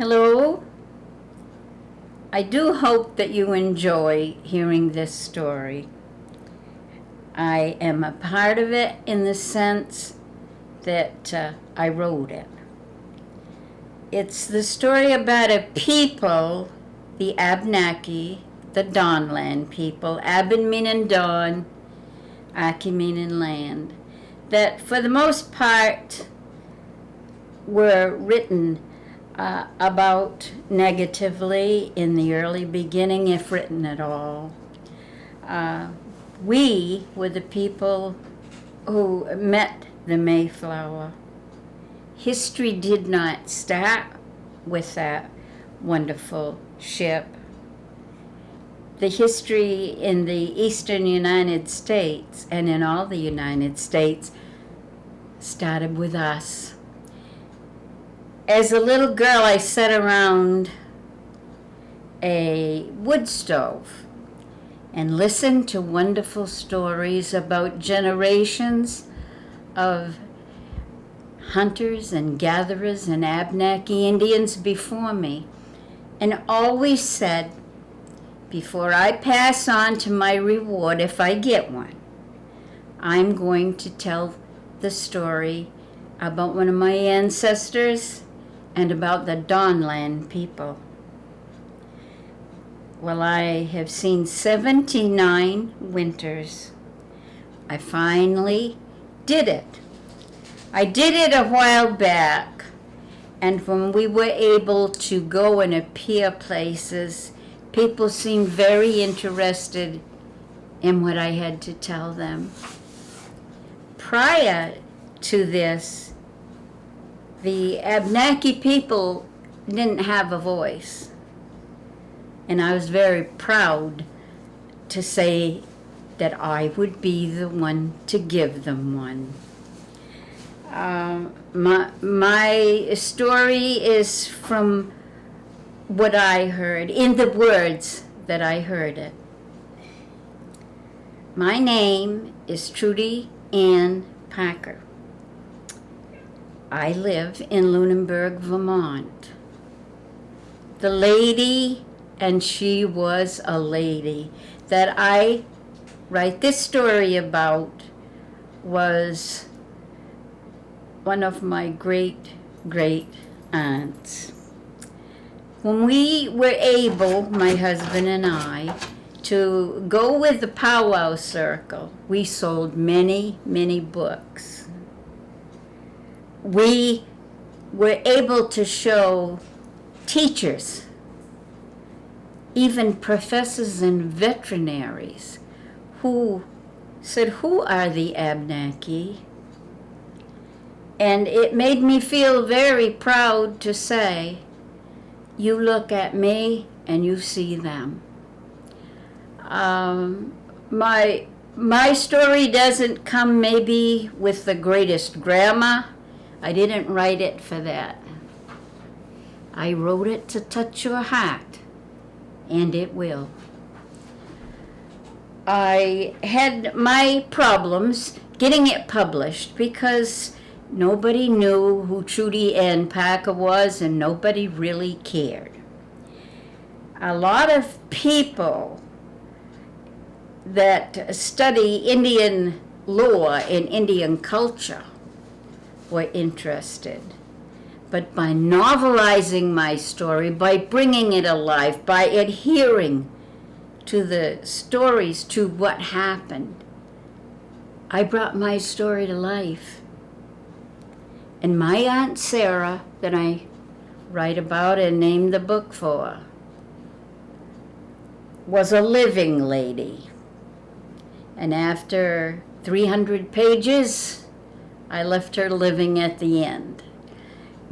Hello. I do hope that you enjoy hearing this story. I am a part of it in the sense that I wrote it. It's the story about a people, the Abenaki, the Dawnland people, Aben meaning dawn, Aki meaning land, that for the most part were written about negatively in the early beginning, if written at all. We were the people who met the Mayflower. History did not start with that wonderful ship. The history in the eastern United States and in all the United States started with us. As a little girl, I sat around a wood stove and listened to wonderful stories about generations of hunters and gatherers and Abenaki Indians before me, and always said, before I pass on to my reward, if I get one, I'm going to tell the story about one of my ancestors and about the Dawnland people. Well, I have seen 79 winters. I finally did it. I did it a while back, and when we were able to go and appear places, people seemed very interested in what I had to tell them. Prior to this, the Abenaki people didn't have a voice. And I was very proud to say that I would be the one to give them one. My story is from what I heard, in the words that I heard it. My name is Trudy Ann Parker. I live in Lunenburg, Vermont. The lady, and she was a lady, that I write this story about was one of my great aunts. When we were able, my husband and I, to go with the powwow circle, we sold many books. We were able to show teachers, even professors and veterinaries, who said, "Who are the Abenaki?" And it made me feel very proud to say, you look at me and you see them. My story doesn't come maybe with the greatest grammar. I didn't write it for that. I wrote it to touch your heart, and it will. I had my problems getting it published because nobody knew who Trudy Ann Parker was, and nobody really cared. A lot of people that study Indian lore and Indian culture were interested. But by novelizing my story, by bringing it alive, by adhering to the stories, to what happened, I brought my story to life. And my Aunt Sarah, that I write about and named the book for, was a living lady. And after 300 pages, I left her living at the end.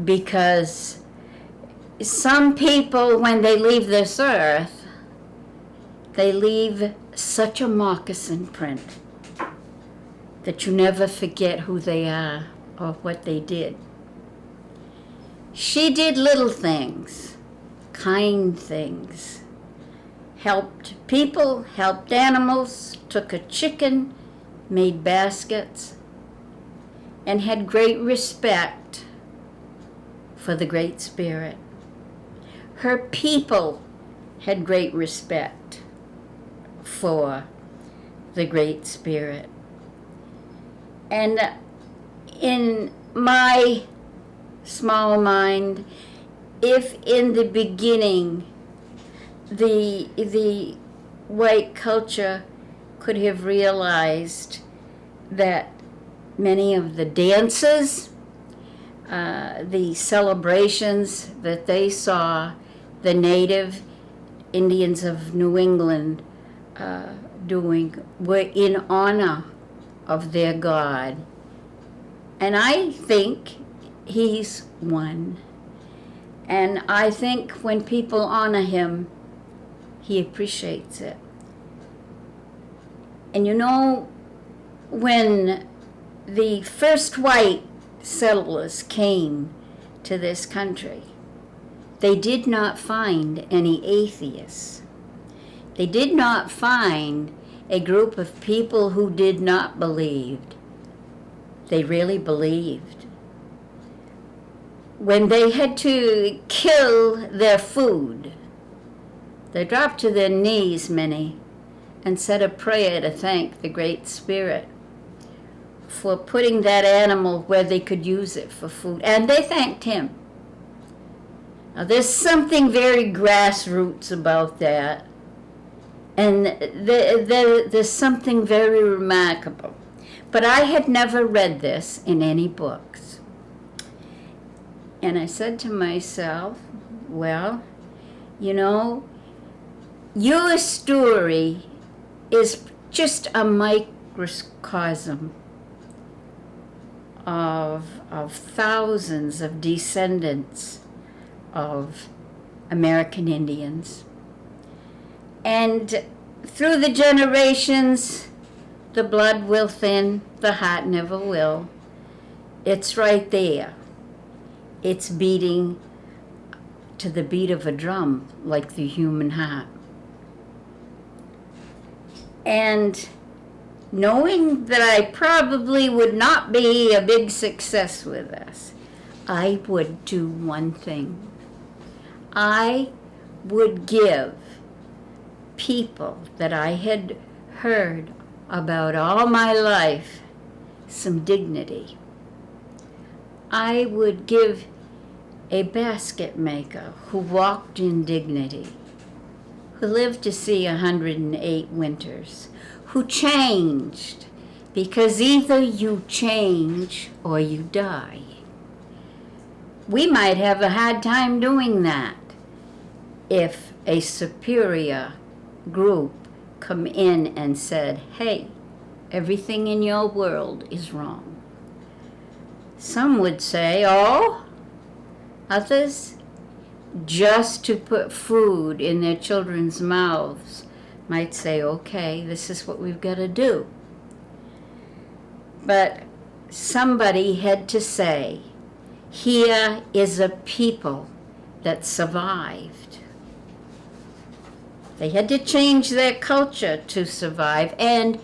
Because some people, when they leave this earth, they leave such a moccasin print that you never forget who they are or what they did. She did little things, kind things, helped people, helped animals, took a chicken, made baskets, and had great respect for the Great Spirit. her people had great respect for the Great Spirit. And in my small mind, if in the beginning the white culture could have realized that many of the dances, the celebrations that they saw the native Indians of New England doing were in honor of their God. And I think he's one. And I think when people honor him, he appreciates it. And you know, when the first white settlers came to this country, they did not find any atheists. They did not find a group of people who did not believe. They really believed. When they had to kill their food, they dropped to their knees, many, and said a prayer to thank the Great Spirit for putting that animal where they could use it for food. And they thanked him. Now, there's something very grassroots about that. And there's something very remarkable. But I had never read this in any books. And I said to myself, well, you know, your story is just a microcosm of thousands of descendants of American Indians. And through the generations, the blood will thin, the heart never will. It's right there. It's beating to the beat of a drum, like the human heart. And knowing that I probably would not be a big success with this, I would do one thing. I would give people that I had heard about all my life some dignity. I would give a basket maker who walked in dignity, who lived to see 108 winters, who changed, because either you change or you die. We might have a hard time doing that if a superior group come in and said, hey, everything in your world is wrong. Some would say, oh, others, just to put food in their children's mouths, might say, okay, this is what we've got to do. But somebody had to say, here is a people that survived. They had to change their culture to survive, and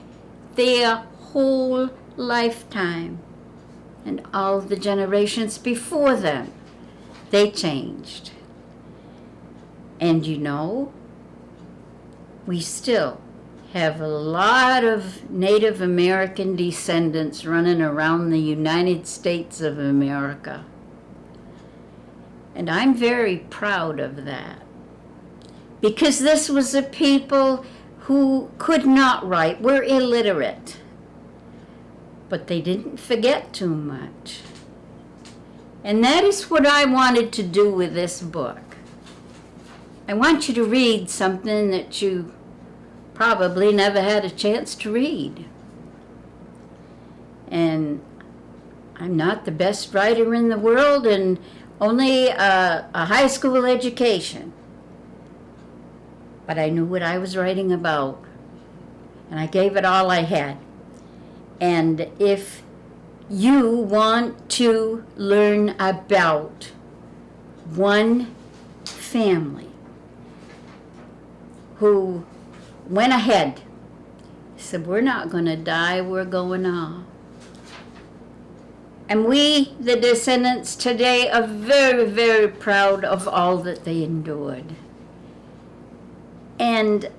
their whole lifetime and all the generations before them, they changed. And you know, we still have a lot of Native American descendants running around the United States of America. And I'm very proud of that. Because this was a people who could not write, were illiterate. But they didn't forget too much. And that is what I wanted to do with this book. I want you to read something that you probably never had a chance to read. And I'm not the best writer in the world, and only a high school education. But I knew what I was writing about, and I gave it all I had. And if you want to learn about one family who went ahead, said, we're not going to die, we're going on. And we, the descendants today, are very, very proud of all that they endured. And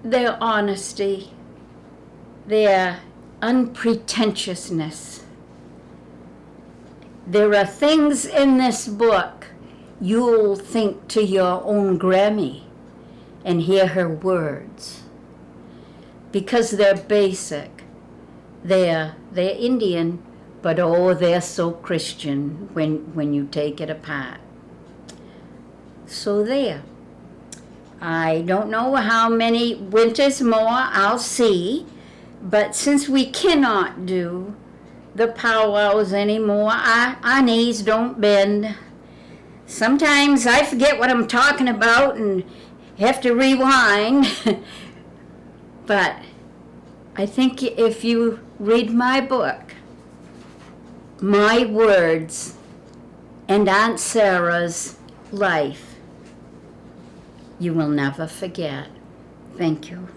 their honesty, their unpretentiousness. There are things in this book you'll think to your own Grammy and hear her words. Because they're basic. They're Indian, but oh, they're so Christian when you take it apart. So there. I don't know how many winters more I'll see, but since we cannot do the powwows anymore, our knees don't bend. Sometimes I forget what I'm talking about and have to rewind. But I think if you read my book, my words, and Aunt Sarah's life, you will never forget. Thank you.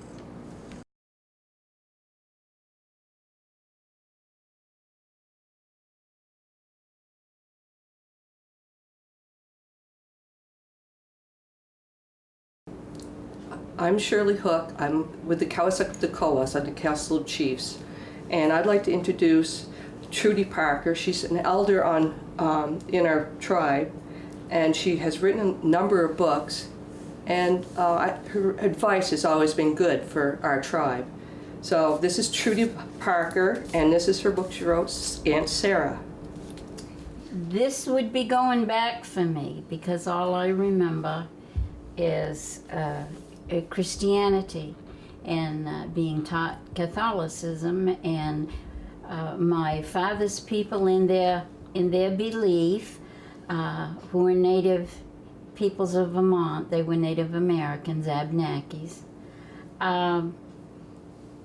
I'm Shirley Hook. I'm with the Kawasaki I'm the Council of Chiefs. And I'd like to introduce Trudy Parker. She's an elder in our tribe, and she has written a number of books, and her advice has always been good for our tribe. So this is Trudy Parker, and this is her book she wrote, Aunt Sarah. This would be going back for me because all I remember is Christianity and being taught Catholicism, and my father's people in their belief, who were native peoples of Vermont. They were Native Americans, Abenakis.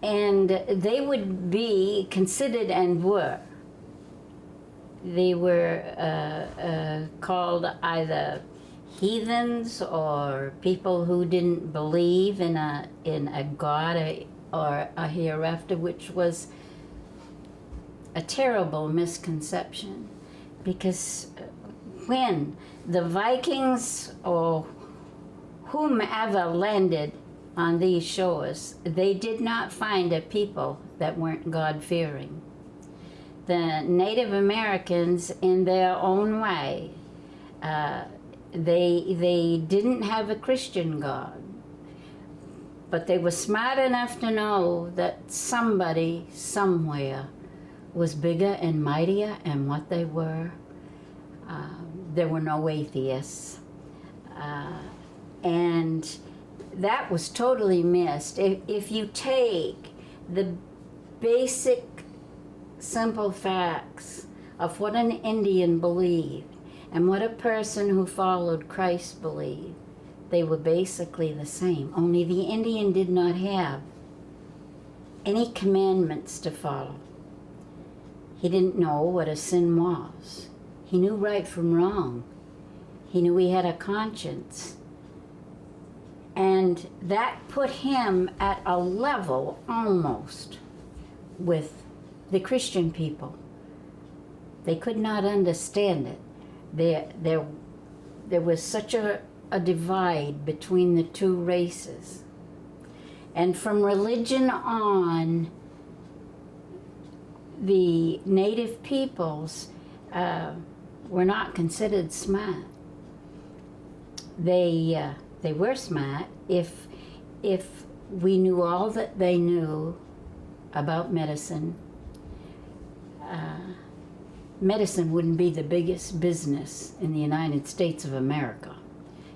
And they would be considered, and were. They were called either heathens or people who didn't believe in a God or a hereafter, which was a terrible misconception, because when the Vikings or whomever landed on these shores, they did not find a people that weren't God-fearing. The Native Americans, in their own way, they didn't have a Christian God, but they were smart enough to know that somebody somewhere was bigger and mightier, and what they were. There were no atheists. And that was totally missed. If you take the basic, simple facts of what an Indian believed and what a person who followed Christ believed, they were basically the same. Only the Indian did not have any commandments to follow. He didn't know what a sin was. He knew right from wrong. He knew he had a conscience. And that put him at a level almost with the Christian people. They could not understand it. There was such a divide between the two races. And from religion on, the native peoples were not considered smart. They were smart if we knew all that they knew about medicine. Medicine wouldn't be the biggest business in the United States of America.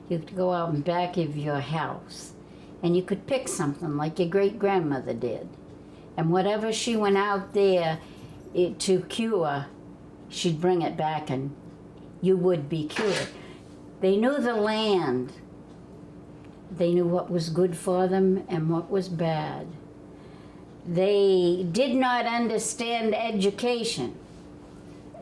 You could go out in back of your house and you could pick something like your great-grandmother did. And whatever she went out there to cure, she'd bring it back and you would be cured. They knew the land. They knew what was good for them and what was bad. They did not understand education.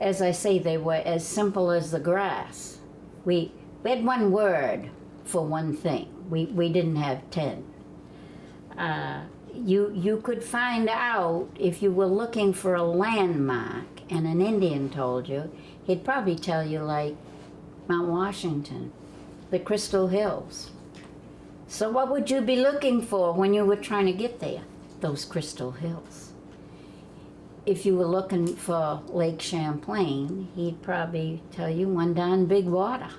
As I say, they were as simple as the grass. We had one word for one thing. We didn't have 10. You could find out if you were looking for a landmark and an Indian told you, he'd probably tell you like Mount Washington, the Crystal Hills. So what would you be looking for when you were trying to get there? Those Crystal Hills. If you were looking for Lake Champlain, he'd probably tell you one down Big Water.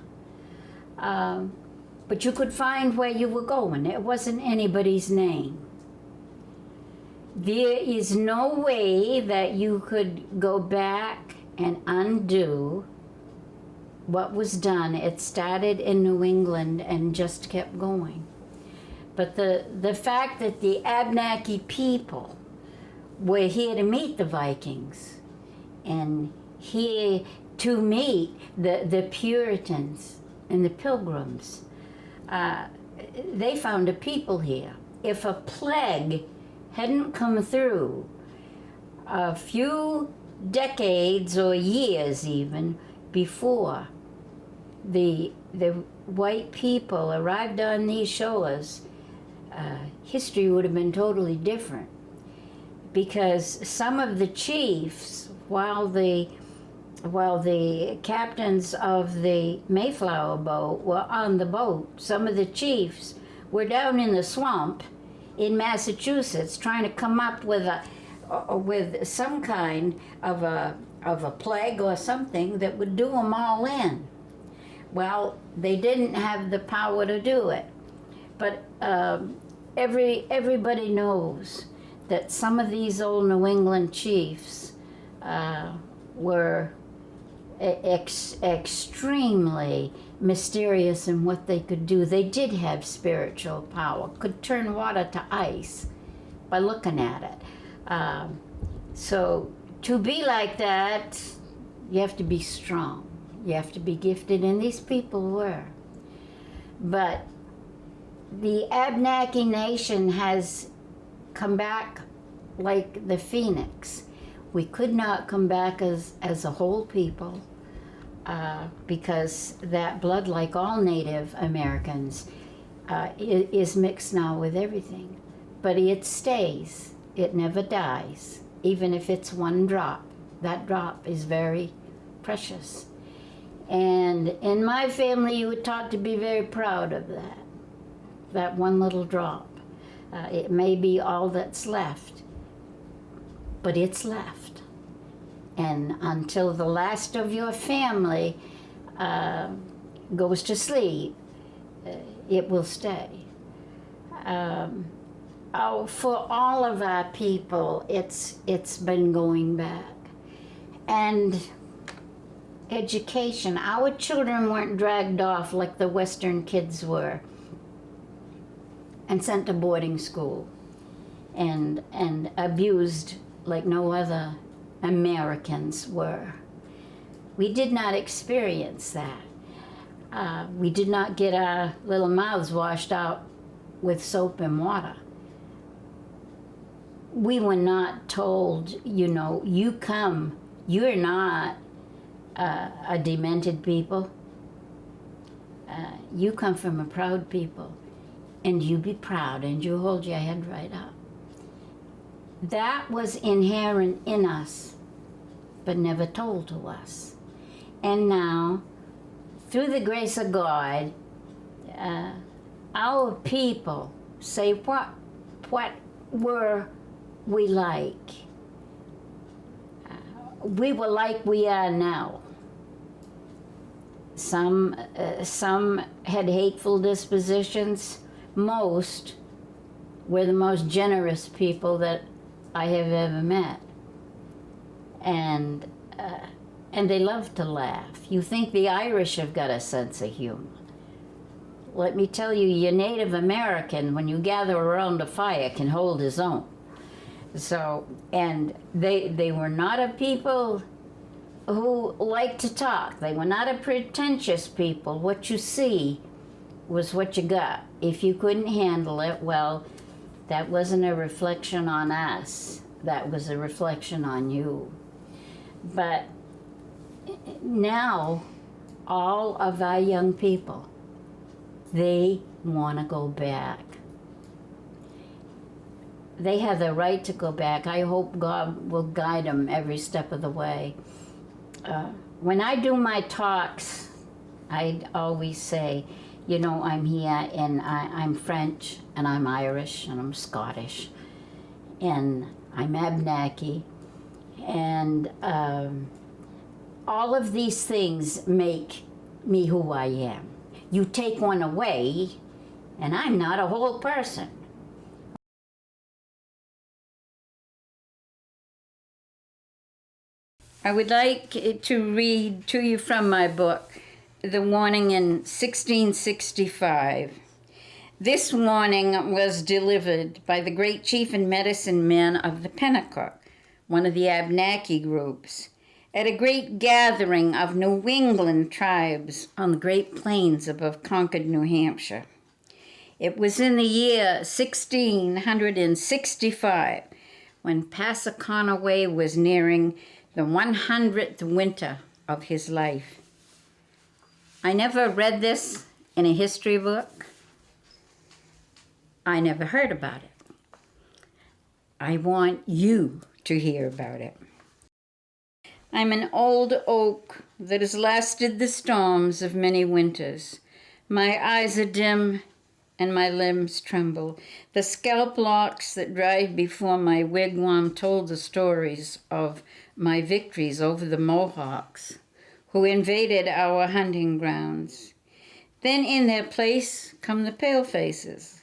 But you could find where you were going. It wasn't anybody's name. There is no way that you could go back and undo what was done. It started in New England and just kept going. But the fact that the Abenaki people were here to meet the Vikings and here to meet the Puritans and the Pilgrims, they found a people here. If a plague hadn't come through a few decades or years even before the white people arrived on these shores, history would have been totally different, because some of the chiefs, while the captains of the Mayflower boat were on the boat, some of the chiefs were down in the swamp in Massachusetts trying to come up with some kind of a plague or something that would do them all in. Well, they didn't have the power to do it, but everybody knows that some of these old New England chiefs were extremely mysterious in what they could do. They did have spiritual power, could turn water to ice by looking at it. So to be like that, you have to be strong. You have to be gifted, and these people were. But the Abenaki nation has come back like the phoenix. We could not come back as a whole people because that blood, like all Native Americans, is mixed now with everything. But it stays. It never dies. Even if it's one drop, that drop is very precious. And in my family, you were taught to be very proud of that one little drop. It may be all that's left, but it's left. And until the last of your family goes to sleep, it will stay. For all of our people, it's been going back. And education, our children weren't dragged off like the Western kids were and sent to boarding school and abused like no other Americans were. We did not experience that. We did not get our little mouths washed out with soap and water. We were not told, you come, you're not a demented people. You come from a proud people, and you be proud, and you hold your head right up. That was inherent in us, but never told to us. And now, through the grace of God, our people say, what were we like? We were like we are now. Some had hateful dispositions. Most were the most generous people that I have ever met. And they love to laugh. You think the Irish have got a sense of humor. Let me tell you, your Native American, when you gather around a fire, can hold his own. So, and they were not a people who liked to talk. They were not a pretentious people. What you see was what you got. If you couldn't handle it, well, that wasn't a reflection on us. That was a reflection on you. But now, all of our young people, they want to go back. they have the right to go back. I hope God will guide them every step of the way. When I do my talks, I always say, you know, I'm here and I'm French and I'm Irish and I'm Scottish and I'm Abenaki, and all of these things make me who I am. You take one away and I'm not a whole person. I would like to read to you from my book, The Warning in 1665. This warning was delivered by the great chief and medicine man of the Pennacook, one of the Abenaki groups, at a great gathering of New England tribes on the Great Plains above Concord, New Hampshire. It was in the year 1665, when Passaconaway was nearing the 100th winter of his life. I never read this in a history book. I never heard about it. I want you to hear about it. I'm an old oak that has lasted the storms of many winters. My eyes are dim and my limbs tremble. The scalp locks that dried before my wigwam told the stories of my victories over the Mohawks, who invaded our hunting grounds. Then in their place come the palefaces.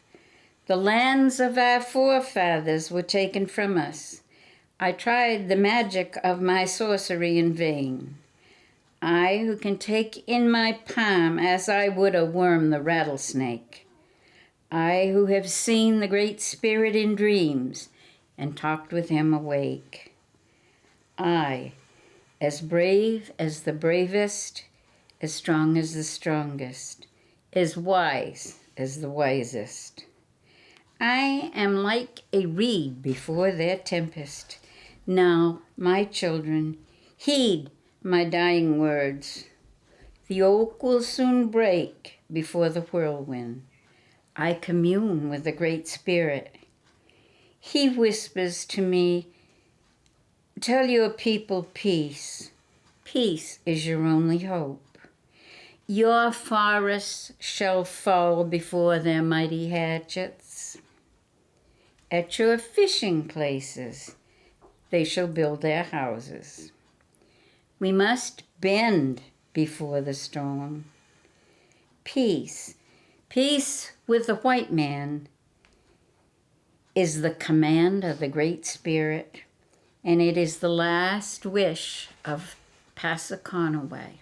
The lands of our forefathers were taken from us. I tried the magic of my sorcery in vain. I who can take in my palm as I would a worm the rattlesnake. I who have seen the Great Spirit in dreams and talked with him awake. I, as brave as the bravest, as strong as the strongest, as wise as the wisest. I am like a reed before their tempest. Now, my children, heed my dying words. The oak will soon break before the whirlwind. I commune with the Great Spirit. He whispers to me, tell your people peace. Peace is your only hope. Your forests shall fall before their mighty hatchets. At your fishing places, they shall build their houses. We must bend before the storm. Peace, peace with the white man is the command of the Great Spirit, and it is the last wish of Passaconaway.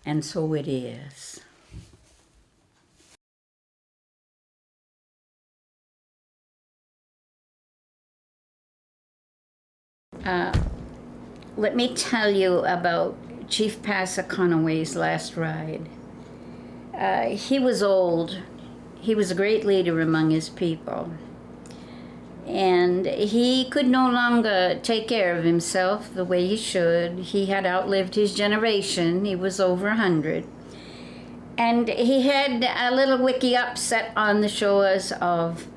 And so it is. Let me tell you about Chief Passaconaway's last ride. He was old. He was a great leader among his people. And he could no longer take care of himself the way he should. He had outlived his generation. He was over 100. And he had a little wiki upset on the shores of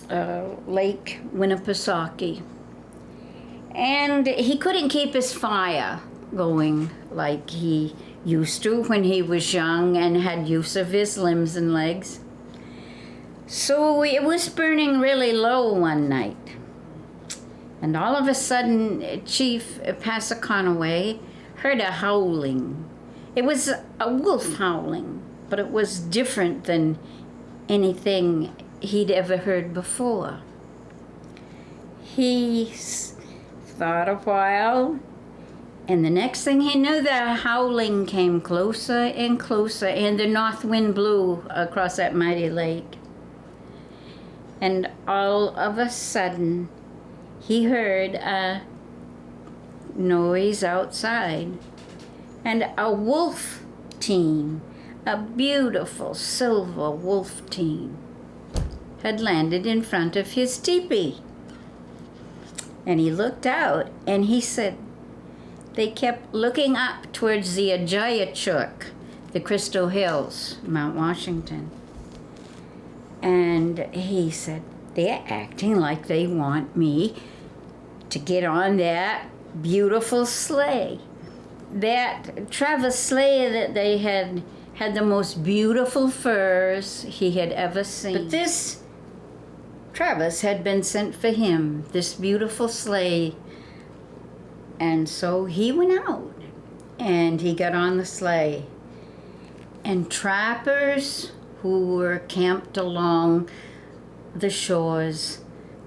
Lake Winnipesaukee. And he couldn't keep his fire going like he used to when he was young and had use of his limbs and legs. So it was burning really low one night. And all of a sudden, Chief Passaconaway heard a howling. It was a wolf howling, but it was different than anything he'd ever heard before. He thought a while, and the next thing he knew, the howling came closer and closer, and the north wind blew across that mighty lake. And all of a sudden, he heard a noise outside, and a wolf teen, a beautiful silver wolf teen, had landed in front of his teepee. And he looked out, and he said, they kept looking up towards the Ajayachuk, the Crystal Hills, Mount Washington. And he said, they're acting like they want me to get on that beautiful sleigh. That Travis sleigh that they had the most beautiful furs he had ever seen. But this Travis had been sent for him, this beautiful sleigh. And so he went out and he got on the sleigh. And trappers who were camped along the shores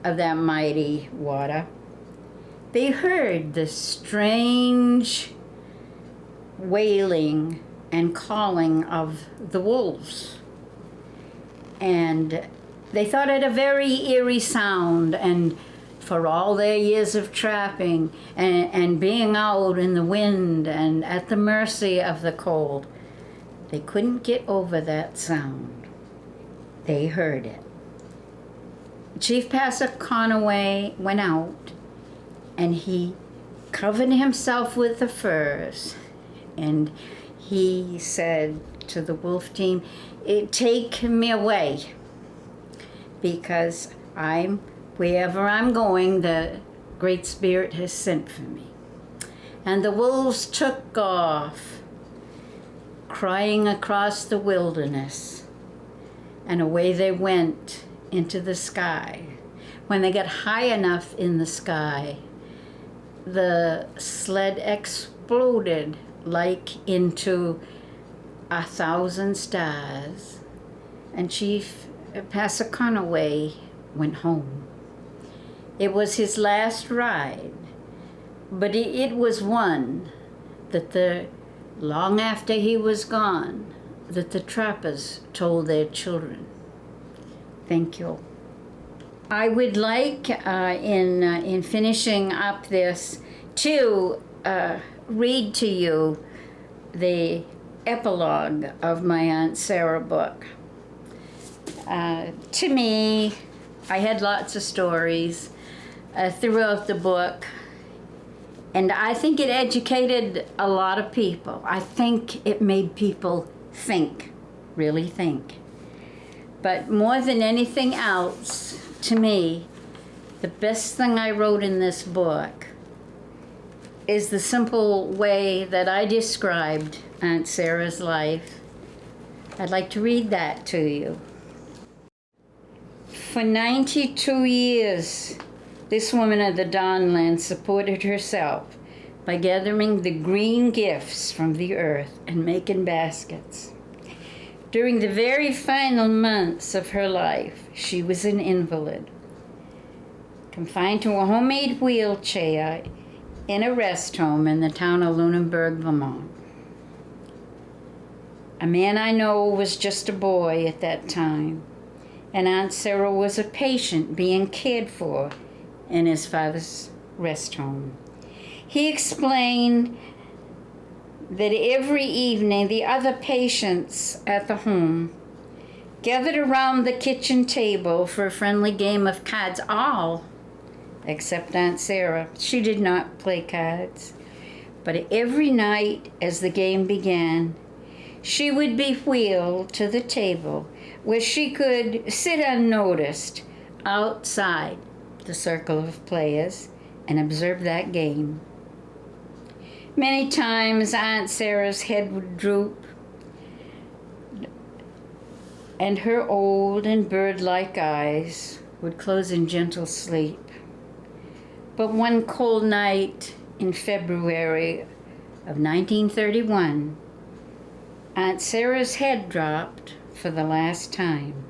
of that mighty water, they heard the strange wailing and calling of the wolves. And they thought it a very eerie sound, and for all their years of trapping and being out in the wind and at the mercy of the cold, they couldn't get over that sound. They heard it. Chief Pastor Conaway went out and he covered himself with the furs, and he said to the wolf team, take me away, because wherever I'm going, the Great Spirit has sent for me. And the wolves took off, crying across the wilderness, and away they went into the sky. When they got high enough in the sky, the sled exploded like into 1,000 stars, and Chief Pastor Conaway went home. It was his last ride, but it was one that long after he was gone, that the trappers told their children. Thank you. I would like, in finishing up this, to read to you the epilogue of my Aunt Sarah book. To me, I had lots of stories throughout the book, and I think it educated a lot of people. I think it made people think, really think. But more than anything else, to me, the best thing I wrote in this book is the simple way that I described Aunt Sarah's life. I'd like to read that to you. For 92 years, this woman of the Dawnland supported herself by gathering the green gifts from the earth and making baskets. During the very final months of her life, she was an invalid, confined to a homemade wheelchair in a rest home in the town of Lunenburg, Vermont. A man I know was just a boy at that time, and Aunt Sarah was a patient being cared for in his father's rest home. He explained that every evening the other patients at the home gathered around the kitchen table for a friendly game of cards, all except Aunt Sarah. She did not play cards. But every night as the game began, she would be wheeled to the table where she could sit unnoticed outside the circle of players and observe that game. Many times Aunt Sarah's head would droop and her old and bird-like eyes would close in gentle sleep. But one cold night in February of 1931, Aunt Sarah's head dropped for the last time.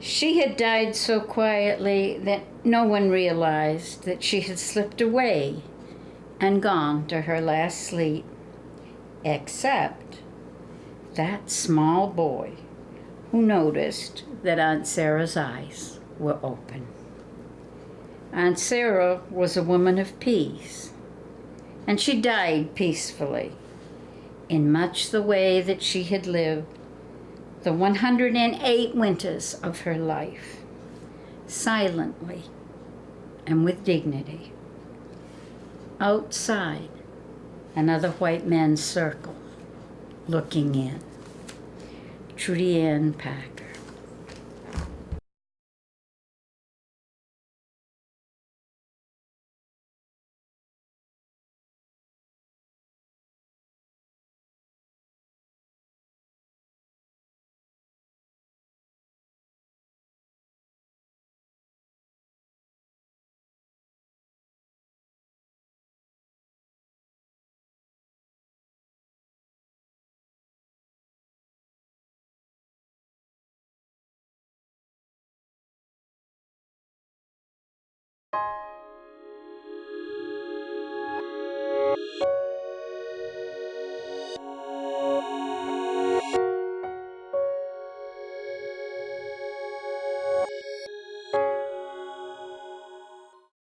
She had died so quietly that no one realized that she had slipped away and gone to her last sleep, except that small boy who noticed that Aunt Sarah's eyes were open. Aunt Sarah was a woman of peace, and she died peacefully, in much the way that she had lived the 108 winters of her life, silently and with dignity, outside another white man's circle. looking in. Trudy Ann Parker.